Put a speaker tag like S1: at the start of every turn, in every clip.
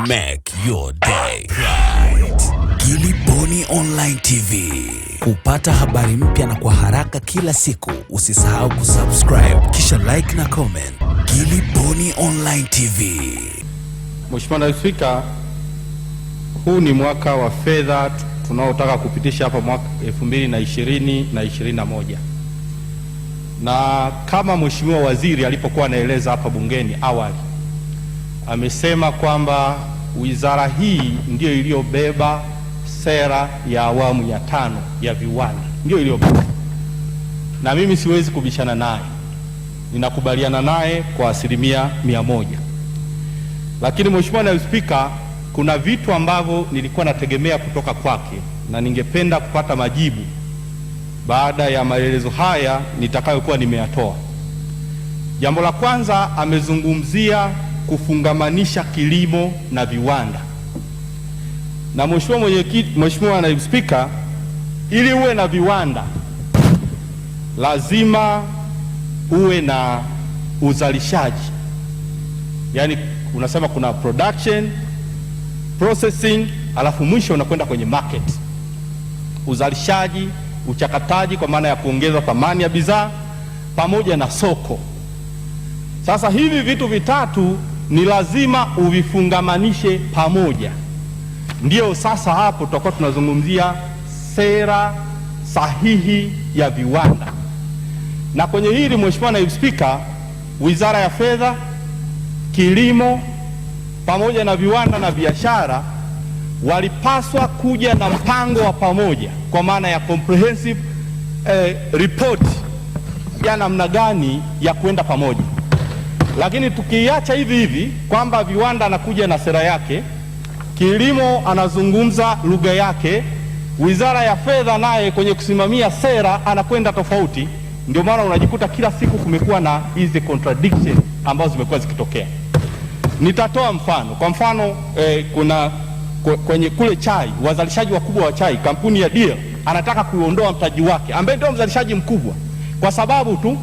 S1: Make your day right. Gilly Bonny Online TV. Kupata habari mpya na kwa haraka kila siku, usisahau kusubscribe kisha like na comment. Gilly Bonny Online TV.
S2: Mheshimiwa Naibu Spika, huu ni mwaka wa fedha tunaotaka kupitisha hapa mwaka 2020 na 2021. Na kama Mheshimiwa Waziri alipokuwa anaeleza hapa bungeni awali, amesema kwamba wizara hii ndio iliyobeba sera ya awamu ya 5 ya viwanda, ndio iliyobeba. Na mimi siwezi kubishana naye, ninakubaliana naye kwa 100%. Lakini Mheshimiwa Naibu Spika, kuna vitu ambavyo nilikuwa nategemea kutoka kwake na ningependa kupata majibu baada ya maelezo haya nitakayokuwa nimeyatoa. Jambo la kwanza, amezungumzia kufungamanisha kilimo na viwanda. Na Mheshimiwa Naibu Spika, ili uwe na viwanda lazima uwe na uzalishaji. Yaani unasema kuna production, processing, alafu mwisho unakwenda kwenye market. Uzalishaji, uchakataji kwa maana ya kuongeza thamani ya bidhaa pamoja na soko. Sasa hivi vitu vitatu ni lazima uvifungamanishe pamoja. Ndio sasa hapo tutakuwa tunazungumzia sera sahihi ya viwanda. Na kwenye hili Mheshimiwa Naibu Spika, Wizara ya Fedha, Kilimo pamoja na Viwanda na Biashara walipaswa kuja na mpango wa pamoja kwa maana ya comprehensive report ya namna gani ya kwenda pamoja. Lakini tukiacha hivi hivi kwamba viwanda anakuja na sera yake, kilimo anazungumza lugha yake, Wizara ya Fedha naye kwenye kusimamia sera anakwenda tofauti, ndio maana unajikuta kila siku kumekuwa na hizi contradiction ambazo zimekuwa zikitokea. Nitatoa mfano. Kwa mfano kuna kwenye kule chai, wazalishaji wakubwa wa chai, kampuni ya Deere anataka kuondoa mtaji wake ambaye ndio mzalishaji mkubwa, kwa sababu tu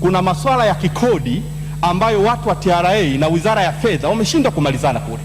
S2: kuna masuala ya kikodi ambayo watu wa TRA na Wizara ya Fedha wameshindwa kumalizana kule.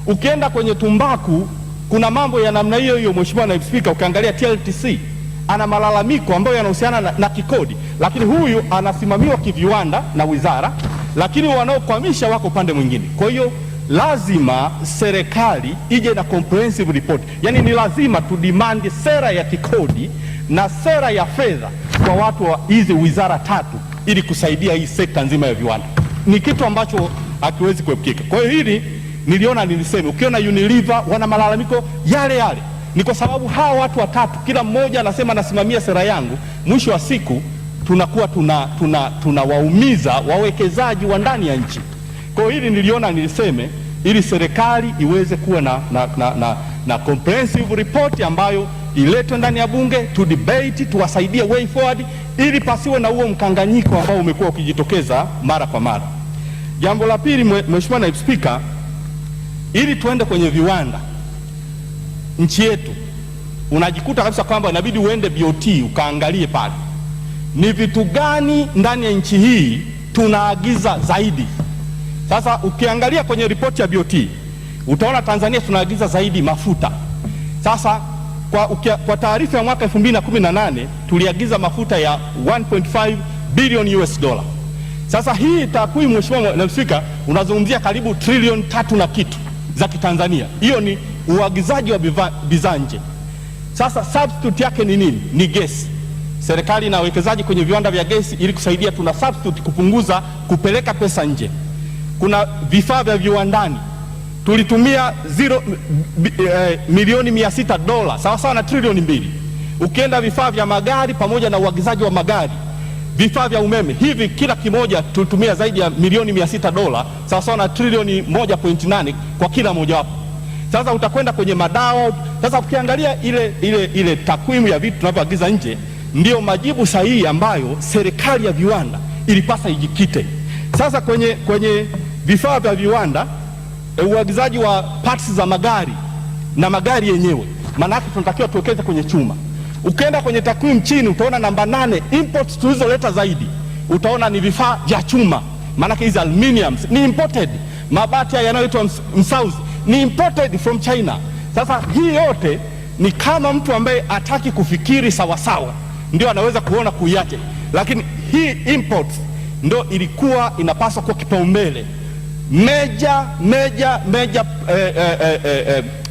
S2: Ukienda kwenye tumbaku kuna mambo ya namna hiyo hiyo. Mheshimiwa Naibu Spika, ukiangalia TLTC ana malalamiko ambayo yanahusiana na kikodi, lakini huyu anasimamiwa kiviwanda na wizara, lakini wanaokwamisha wako upande mwingine. Kwa hiyo lazima serikali ije na comprehensive report. Yaani ni lazima tudimandi sera ya kikodi na sera ya fedha kwa watu wa hizi wizara tatu ili kusaidia hii sekta nzima ya viwanda. Ni kitu ambacho hakiwezi kuepukika. Kwa hiyo hili niliona niliseme, ukiona Unilever wana malalamiko yale yale, ni kwa sababu hawa watu watatu kila mmoja anasema nasimamia sera yangu, mwisho wa siku tunakuwa tunawaumiza wawekezaji wa ndani ya nchi. Kwa hiyo hili niliona niliseme ili serikali iweze kuwa na comprehensive report ambayo iletwe ndani ya bunge, tu debate, tuwasaidie way forward ili pasiwe na huo mkanganyiko ambao umekuwa ukijitokeza mara kwa mara. Jambo la pili, Mheshimiwa Naibu Spika, ili tuende kwenye viwanda nchi yetu, unajikuta kabisa kwamba inabidi uende BOT ukaangalie pale ni vitu gani ndani ya nchi hii tunaagiza zaidi. Sasa ukiangalia kwenye ripoti ya BOT utaona Tanzania tunaagiza zaidi mafuta. Sasa kwa taarifa ya mwaka 2018 tuliagiza mafuta ya 1.5 billion US dollar. Sasa hii takwimu Mheshimiwa Naibu Spika, unazungumzia karibu trilioni 3 na kitu za kitanzania. Hiyo ni uagizaji wa bidhaa nje. Sasa substitute yake ni nini? Ni gesi. Serikali na wawekezaji kwenye viwanda vya gesi ili kusaidia, tuna substitute kupunguza kupeleka pesa nje. Kuna vifaa vya viwandani tulitumia milioni $600 sawa sawa na trilioni 2. Ukienda vifaa vya magari pamoja na uagizaji wa magari, vifaa vya umeme hivi kila kimoja tulitumia zaidi ya milioni $600 sawa sawa na trilioni 1.8 kwa kila moja wapo. Sasa utakwenda kwenye madawa. Sasa ukiangalia ile takwimu ya vitu tunavyoagiza nje, ndio majibu sahihi ambayo serikali ya viwanda ilipasa ijikite. Sasa kwenye vifaa vya viwanda, uagizaji wa parts za magari na magari yenyewe, maana yake tunatakiwa tuwekeze kwenye chuma. Ukienda kwenye takwimu chini utaona namba 8 imports tulizoleta zaidi, utaona ni vifaa vya chuma, maana yake hizo aluminium ni imported. Mabati yanayoitwa msauzi ni imported from China. Sasa hii yote ni kama mtu ambaye hataki kufikiri sawasawa ndio anaweza kuona kuiache, lakini hii import ndio ilikuwa inapaswa kuwa kipaumbele major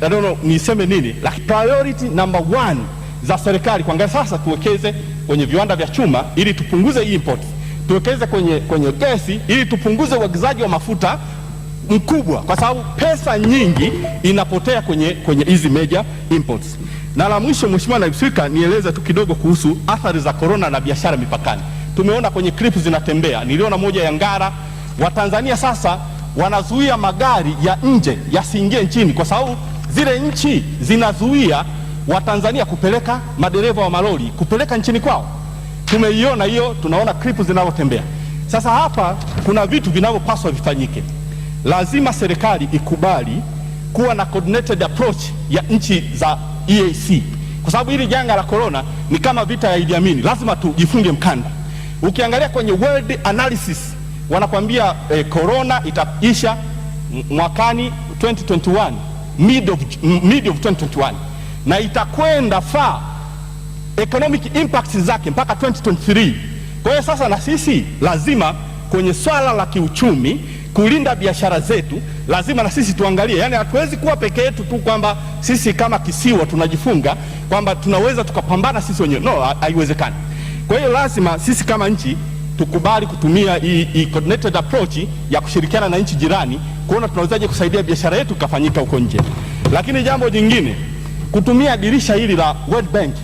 S2: I don't know niseme nini, lakini priority number one za serikali kwa sasa tuwekeze kwenye viwanda vya chuma ili tupunguze import, tuwekeze kwenye gesi ili tupunguze uagizaji wa mafuta mkubwa, kwa sababu pesa nyingi inapotea kwenye hizi major imports. Na la mwisho, Mheshimiwa Naibu Spika, nieleze tu kidogo kuhusu athari za corona na biashara mipakani. Tumeona kwenye clips zinatembea, niliona moja ya Ngara, Watanzania sasa wanazuia magari ya nje yasiingie nchini kwa sababu zile nchi zinazuia Watanzania kupeleka madereva wa malori kupeleka nchini kwao. Tumeiona hiyo, tunaona clips zinazotembea. Sasa hapa kuna vitu vinavyopaswa vifanyike. Lazima serikali ikubali kuwa na coordinated approach ya nchi za EAC, kwa sababu hili janga la corona ni kama vita ya Idi Amin, lazima tujifunge mkanda. Ukiangalia kwenye world analysis wanakuambia corona itaisha mwakani 2021, mid of 2021, na itakwenda far economic impacts zake mpaka 2023. Kwa hiyo sasa na sisi lazima kwenye swala la kiuchumi kulinda biashara zetu, lazima na sisi tuangalie. Yani hatuwezi kuwa peke yetu tu kwamba sisi kama kisiwa tunajifunga kwamba tunaweza tukapambana sisi wenyewe. No, haiwezekani. Kwa hiyo lazima sisi kama nchi tukubali kutumia hii coordinated approach ya kushirikiana na nchi jirani kuona tunawezaje kusaidia biashara yetu kafanyika huko nje. Lakini jambo jingine, kutumia dirisha hili la World Bank.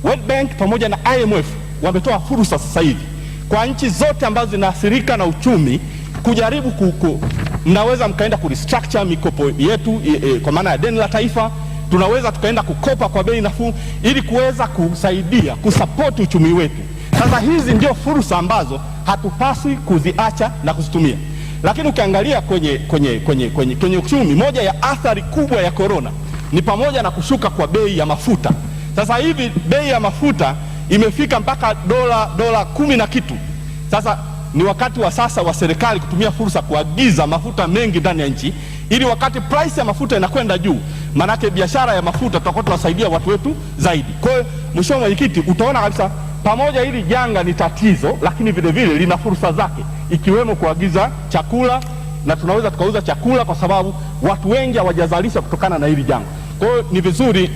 S2: World Bank pamoja na IMF wametoa fursa sasa hivi kwa nchi zote ambazo zinaathirika na uchumi kujaribu mnaweza mkaenda kurestructure mikopo yetu kwa maana ya deni la taifa, tunaweza tukaenda kukopa kwa bei nafuu ili kuweza kusaidia kusupport uchumi wetu. Sasa hizi ndio fursa ambazo hatupaswi kuziacha na kuzitumia. Lakini ukiangalia kwenye uchumi, moja ya athari kubwa ya corona ni pamoja na kushuka kwa bei ya mafuta. Sasa hivi bei ya mafuta imefika mpaka dola 10 na kitu. Sasa ni wakati wa sasa wa serikali kutumia fursa kuagiza mafuta mengi ndani ya nchi, ili wakati price ya mafuta inakwenda juu, manake biashara ya mafuta tutakuwa tunasaidia watu wetu zaidi. Kwa hiyo Mheshimiwa Mwenyekiti, utaona kabisa pamoja hili janga ni tatizo, lakini vile vile lina fursa zake, ikiwemo kuagiza chakula, na tunaweza tukauza chakula kwa sababu watu wengi hawajazalisha kutokana na hili janga. Kwa hiyo ni vizuri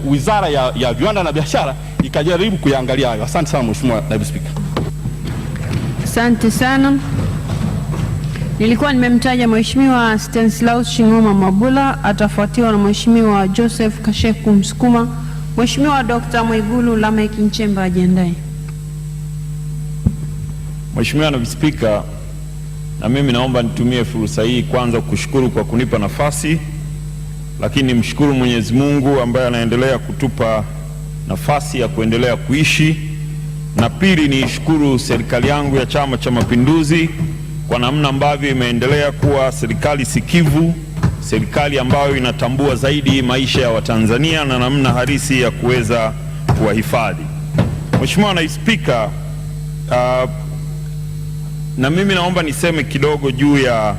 S2: Wizara ya Viwanda na Biashara ikajaribu kuyaangalia hayo. Asante sana Mheshimiwa Naibu Spika.
S3: Asante sana. Nilikuwa nimemtaja Mheshimiwa Stanislaus Shingoma Mabula, atafuatiwa na Mheshimiwa Joseph Kasheku Msukuma. Mheshimiwa Dr. Mwigulu Lameck Nchemba ajiandae.
S4: Mheshimiwa Naibu Spika, na mimi naomba nitumie fursa hii kwanza kushukuru kwa kunipa nafasi, lakini nimshukuru Mwenyezi Mungu ambaye anaendelea kutupa nafasi ya kuendelea kuishi, na pili niishukuru serikali yangu ya Chama cha Mapinduzi kwa namna ambavyo imeendelea kuwa serikali sikivu, serikali ambayo inatambua zaidi maisha ya Watanzania na namna halisi ya kuweza kuwahifadhi. Mheshimiwa Naibu Spika, na mimi naomba niseme kidogo juu ya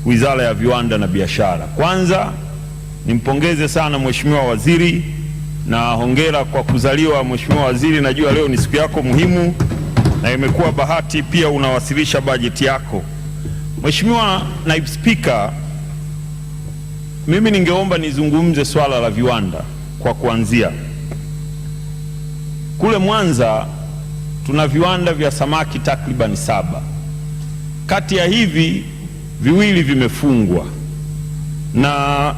S4: Wizara ya Viwanda na Biashara. Kwanza nimpongeze sana Mheshimiwa Waziri, na hongera kwa kuzaliwa Mheshimiwa Waziri. Najua leo ni siku yako muhimu na imekuwa bahati pia unawasilisha bajeti yako. Mheshimiwa Naibu Spika, mimi ningeomba nizungumze swala la viwanda kwa kuanzia. Kule Mwanza tuna viwanda vya samaki takriban 7. Kati ya hivi viwili vimefungwa, na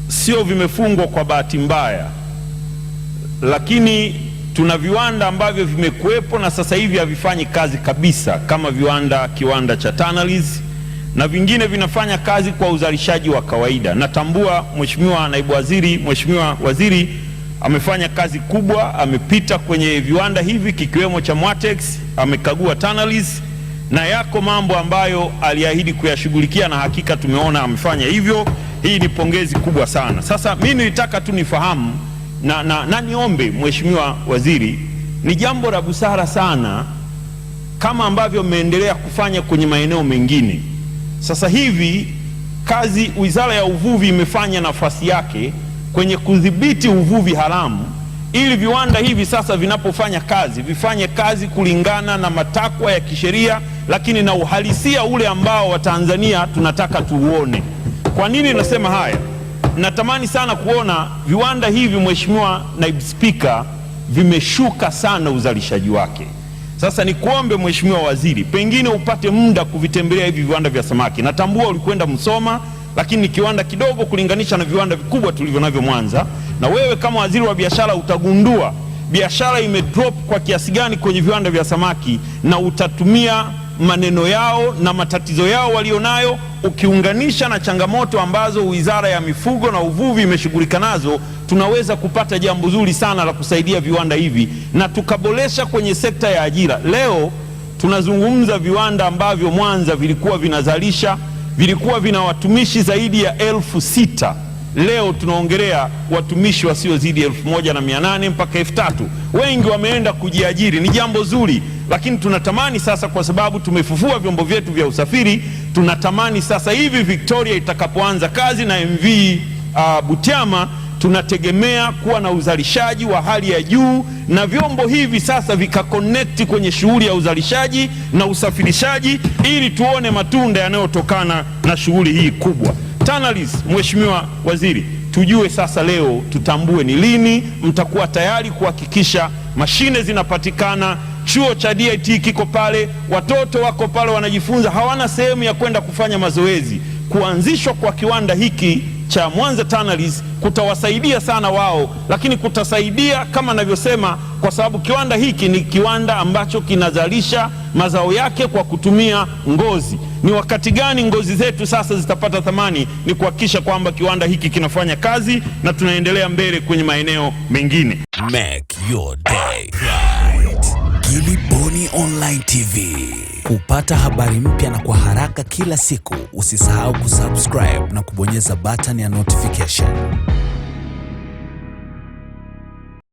S4: sio vimefungwa kwa bahati mbaya, lakini tuna viwanda ambavyo vimekuwepo na sasa hivi havifanyi kazi kabisa, kama kiwanda cha Tanneries, na vingine vinafanya kazi kwa uzalishaji wa kawaida. Natambua Mheshimiwa Naibu Waziri, Mheshimiwa Waziri amefanya kazi kubwa, amepita kwenye viwanda hivi kikiwemo cha Mwatex, amekagua Tanneries, na yako mambo ambayo aliahidi kuyashughulikia na hakika tumeona amefanya hivyo. Hii ni pongezi kubwa sana. Sasa mimi nilitaka tu nifahamu na niombe Mheshimiwa Waziri, ni jambo la busara sana kama ambavyo mmeendelea kufanya kwenye maeneo mengine. Sasa hivi kazi Wizara ya Uvuvi imefanya nafasi yake kwenye kudhibiti uvuvi haramu, ili viwanda hivi sasa vinapofanya kazi vifanye kazi kulingana na matakwa ya kisheria, lakini na uhalisia ule ambao Watanzania tunataka tuuone. Kwa nini nasema haya? Natamani sana kuona viwanda hivi, Mheshimiwa Naibu Spika, vimeshuka sana uzalishaji wake. Sasa nikuombe Mheshimiwa Waziri, pengine upate muda kuvitembelea hivi viwanda vya samaki. Natambua ulikwenda Musoma, lakini ni kiwanda kidogo kulinganisha na viwanda vikubwa tulivyo navyo Mwanza, na wewe kama waziri wa biashara utagundua biashara imedrop kwa kiasi gani kwenye viwanda vya samaki, na utatumia maneno yao na matatizo yao walionayo ukiunganisha na changamoto ambazo Wizara ya Mifugo na Uvuvi imeshughulika nazo, tunaweza kupata jambo zuri sana la kusaidia viwanda hivi na tukaboresha kwenye sekta ya ajira. Leo tunazungumza viwanda ambavyo Mwanza vilikuwa vina watumishi zaidi ya 6,000. Leo tunaongelea watumishi wasiozidi 1,800 mpaka 3,000. Wengi wameenda kujiajiri, ni jambo zuri, lakini tunatamani sasa, kwa sababu tumefufua vyombo vyetu vya usafiri, tunatamani sasa hivi Victoria itakapoanza kazi na MV Butiama, tunategemea kuwa na uzalishaji wa hali ya juu, na vyombo hivi sasa vikaconnect kwenye shughuli ya uzalishaji na usafirishaji, ili tuone matunda yanayotokana na shughuli hii kubwa. TANROADS, Mheshimiwa Waziri, tujue sasa leo, tutambue ni lini mtakuwa tayari kuhakikisha mashine zinapatikana, chuo cha DIT kiko pale, watoto wako pale wanajifunza, hawana sehemu ya kwenda kufanya mazoezi. Kuanzishwa kwa kiwanda hiki cha Mwanza TANROADS kutawasaidia sana wao, lakini kutasaidia kama navyosema, kwa sababu kiwanda hiki ni kiwanda ambacho kinazalisha mazao yake kwa kutumia ngozi. Ni wakati gani ngozi zetu sasa zitapata thamani? Ni kuhakikisha kwamba kiwanda hiki kinafanya kazi na tunaendelea mbele kwenye maeneo mengine.
S1: Make your day right. Gilly Bonny Online TV. Kupata habari mpya na kwa haraka kila siku, usisahau kusubscribe na kubonyeza button ya notification.